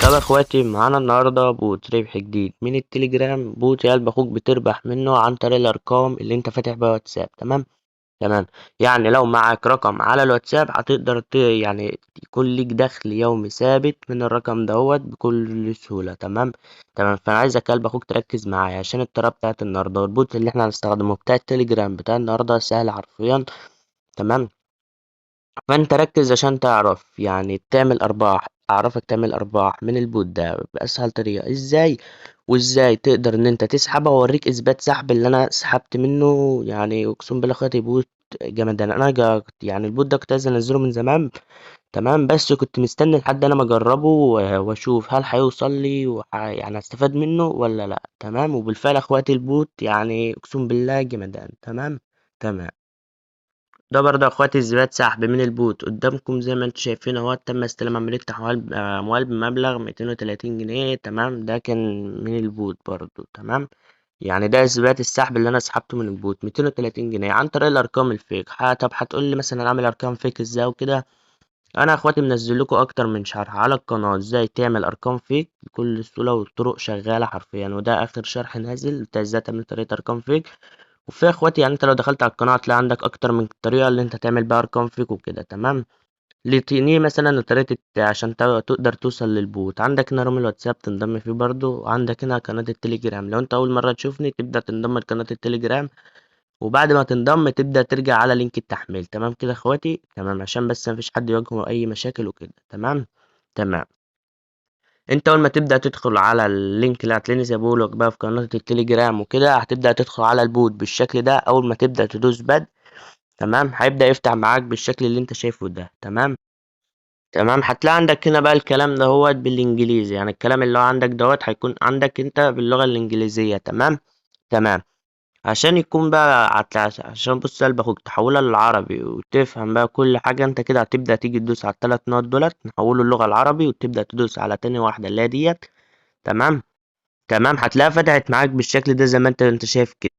طب يا اخواتي، معانا النهارده بوت ربح جديد من التليجرام. بوت يا قلب اخوك بتربح منه عن طريق الارقام اللي انت فاتح بيها واتساب. تمام. يعني لو معاك رقم على الواتساب هتقدر يعني يكون ليك دخل يومي ثابت من الرقم دوت بكل سهولة. تمام. فانا عايزك يا قلب اخوك تركز معايا عشان الطريقة بتاعت النهارده والبوت اللي احنا هنستخدمه بتاع التليجرام بتاع النهارده سهل حرفيا. تمام. فانت ركز عشان تعرف يعني تعمل ارباح. اعرفك تعمل ارباح من البوت ده باسهل طريقة ازاي، وازاي تقدر ان انت تسحب. اوريك اثبات سحب اللي انا سحبت منه، يعني اقسم بالله اخواتي بوت جمدان. انا يعني البوت ده كنت عايز انزله من زمان. تمام، بس كنت مستني لحد انا ما اجربه واشوف هل هيوصل لي يعني هستفاد منه ولا لا. تمام، وبالفعل اخواتي البوت يعني اقسم بالله جمدان. تمام. ده برضه يا اخواتي اثبات سحب من البوت قدامكم زي ما انتم شايفين اهو. تم استلام عملية تحويل اموال بمبلغ 230 جنيه. تمام، ده كان من البوت برضه. تمام، يعني ده اثبات السحب اللي انا سحبته من البوت 230 جنيه عن طريق الارقام الفيك. طب هتقول لي مثلا اعمل ارقام فيك ازاي وكده. انا يا اخواتي منزل لكم اكتر من شرح على القناة ازاي تعمل ارقام فيك بكل سهولة، والطرق شغالة حرفيا. وده اخر شرح نازل بتاع ازاي تعمل طريقة ارقام فيك. وفي يا اخواتي يعني انت لو دخلت على القناة هتلاقي عندك اكتر من طريقة اللي انت تعمل بيها ارقام فيك وكده. تمام، لتنيه مثلا طريقة عشان تقدر توصل للبوت. عندك هنا روم الواتساب تنضم فيه برضو، وعندك هنا قناة التليجرام. لو انت اول مرة تشوفني تبدأ تنضم لقناة التليجرام، وبعد ما تنضم تبدأ ترجع على لينك التحميل. تمام كده يا اخواتي. تمام، عشان بس مفيش حد يواجهه اي مشاكل وكده. تمام. انت اول ما تبدأ تدخل على اللينك اللي هتلاقيني سايبهولك بقى في قناة التليجرام وكده، هتبدأ تدخل على البوت بالشكل ده. اول ما تبدأ تدوس بد، تمام، هيبدأ يفتح معاك بالشكل اللي انت شايفه ده. تمام، هتلاقي عندك هنا بقى الكلام ده هو بالانجليزي. يعني الكلام اللي هو عندك دوت هيكون عندك انت باللغة الانجليزية. تمام. عشان يكون بقى عشان بص قلب اخوك تحولها للعربي وتفهم بقى كل حاجة، انت كده هتبدأ تيجي تدوس على الثلاث نقط دولت نحوله اللغة العربي، وتبدأ تدوس على تاني واحدة اللي هي ديت. تمام. هتلاقيها فتحت معاك بالشكل ده زي ما انت شايف كده.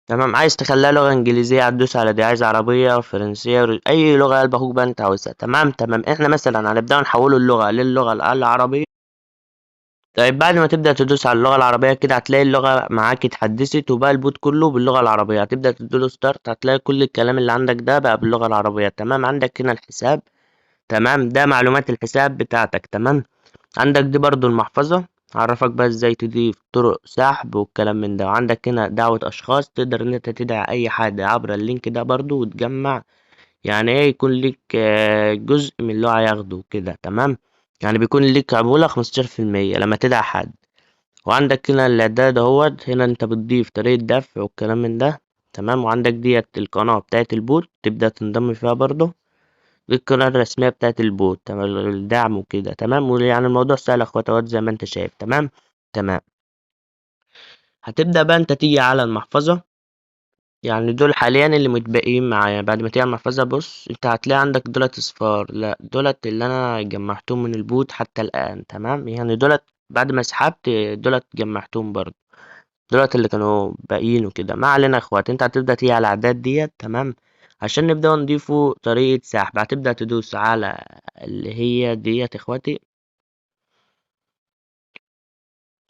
تمام، عايز تخليها لغة انجليزية هتدوس على دي، عايز عربية فرنسية اي لغة قلب اخوك بقى انت عاوزها. تمام، احنا مثلا هنبدأ نحوله اللغة للغة العربية. طيب بعد ما تبدأ تدوس على اللغة العربية كده هتلاقي اللغة معاك اتحدثت وبقى البوت كله باللغة العربية. هتبدأ تدوله ستارت هتلاقي كل الكلام اللي عندك ده بقى باللغة العربية. تمام، عندك هنا الحساب. تمام، ده معلومات الحساب بتاعتك. تمام، عندك دي برضو المحفظة، عرفك بقى ازاي تضيف طرق سحب والكلام من ده. وعندك هنا دعوة اشخاص، تقدر ان انت تدعي اي حد عبر اللينك ده برضو وتجمع، يعني ايه، يكون ليك جزء من اللي هو هياخده كده. تمام، يعني بيكون ليك عمولة 15% لما تدعي حد. وعندك هنا الاعداد اهوت، هنا انت بتضيف طريقة دفع والكلام من ده. تمام، وعندك ديت القناة بتاعت البوت تبدأ تنضم فيها برضو. دي القناة الرسمية بتاعت البوت. تمام، الدعم وكده. تمام، يعني الموضوع سهل يا اخواتي زي ما انت شايف. تمام. هتبدأ بقى انت تيجي على المحفظة، يعني دول حاليا اللي متبقيين معايا. بعد ما تيجي على المحفظة بص انت هتلاقي عندك دولت اصفار، لا دولت اللي انا جمعتهم من البوت حتى الآن. تمام، يعني دولت بعد ما سحبت دولت جمعتهم برضه، دولت اللي كانوا باقيين وكده. ما علينا يا اخوات، انت هتبدأ تيجي على الاعداد ديت. تمام، عشان نبدأ نضيفه طريقة سحب هتبدأ تدوس على اللي هي ديت يا اخواتي.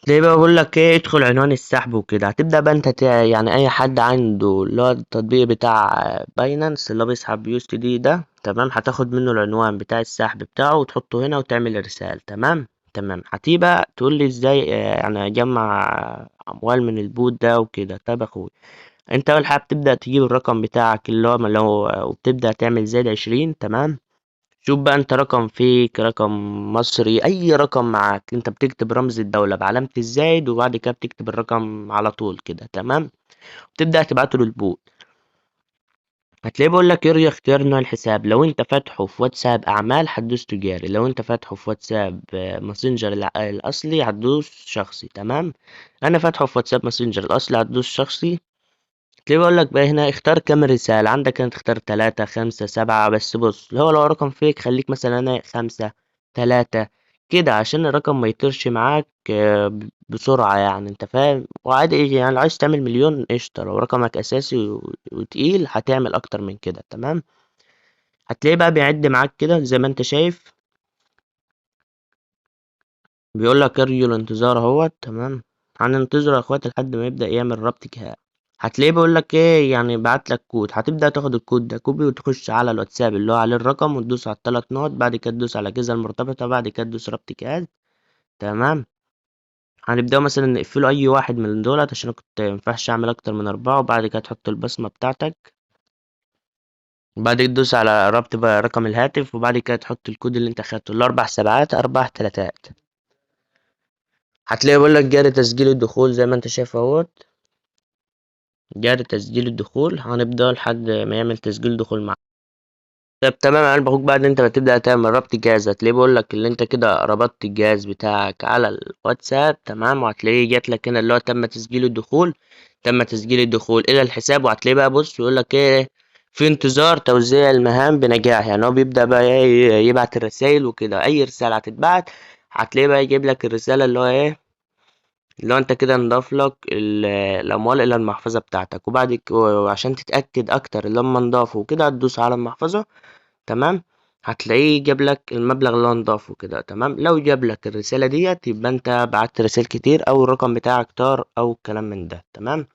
ليه بقى بقول لك ايه، ادخل عنوان السحب وكده. هتبدأ بقى انت يعني اي حد عنده اللي هو التطبيق بتاع باينانس اللي هو بيسحب يو اس دي ده. تمام، هتاخد منه العنوان بتاع السحب بتاعه وتحطه هنا وتعمل ارسال. تمام، هتبقى تقول لي ازاي يعني اجمع اموال من البوت ده وكده. طب يا اخوي، انت اول حاجه بتبدأ تجيب الرقم بتاعك اللي هو وبتبدأ تعمل زائد 20. تمام، شوف بقى انت رقم فيك، رقم مصري، اي رقم معاك انت بتكتب رمز الدولة بعلامة الزائد وبعد كده بتكتب الرقم على طول كده. تمام، تبدأ تبعته للبوت. هتلاقيه بيقول لك ارجع اختيار نوع الحساب. لو انت فاتحه في واتساب اعمال هتدوس تجاري، لو انت فاتحه في واتساب ماسنجر الاصلي هتدوس شخصي. تمام، انا فاتحه في واتساب ماسنجر الاصلي هتدوس شخصي. تلاقيه بيقول لك بقى هنا اختار كام رسالة عندك، انت تختار 3 5 7. بس بص اللي هو لو رقم فيك خليك مثلا انا 5 3 كده عشان الرقم ما يطيرش معاك بسرعة. يعني انت فاهم، وعادي يعني لو عايز تعمل مليون قشطة. لو رقمك اساسي وتقيل هتعمل اكتر من كده. تمام، هتلاقيه بقى بيعد معاك كده زي ما انت شايف. بيقول لك ارجو الانتظار اهوت. تمام، هننتظر يا اخواتي لحد ما يبدأ يعمل ربط جهاز. هتلاقيه بيقول لك ايه، يعني بعت لك كود، هتبدأ تاخد الكود ده كوبي وتخش على الواتساب اللي هو عليه الرقم وتدوس على الثلاث نقط، بعد كده تدوس على الأجهزة المرتبطة، بعد كده تدوس ربط جهاز. تمام، هنبدأ مثلا نقفله أي واحد من دولت عشان أنا كنت مينفعش أعمل أكتر من 4، وبعد كده تحط البصمة بتاعتك، وبعد كده تدوس على ربط بقى رقم الهاتف، وبعد كده تحط الكود اللي انت خدته الأربع سبعات 4 3. هتلاقي بيقول لك جاري تسجيل الدخول زي ما انت شايف اهوت. جاري تسجيل الدخول، هنبدأ لحد ما يعمل تسجيل دخول معاك. طب تمام يا قلب اخوك، بعد انت ما تبدأ تعمل ربط الجهاز هتلاقيه بيقول لك اللي انت كده ربطت الجهاز بتاعك على الواتساب. تمام، وهتلاقيه جات لك هنا اللي هو تم تسجيل الدخول، تم تسجيل الدخول الى الحساب. وهتلاقيه بقى بص يقول لك ايه، في انتظار توزيع المهام بنجاح. يعني هو بيبدأ بقى ايه يبعت الرسائل وكده، اي رسالة هتتبعت هتلاقيه بقى يجيب لك الرسالة اللي هو ايه، لو انت كده نضاف لك الاموال الى المحفظة بتاعتك. وعشان تتأكد اكتر اللي هم نضافوا وكده هتدوس على المحفظة. تمام، هتلاقيه جاب لك المبلغ اللي هو نضافه كده. تمام، لو جاب لك الرسالة ديت يبقى انت بعت رسائل كتير او الرقم بتاعك طار او كلام من ده. تمام،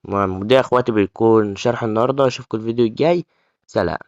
وده يا اخواتي بيكون شرح النهارده، اشوفكم الفيديو الجاي. سلام.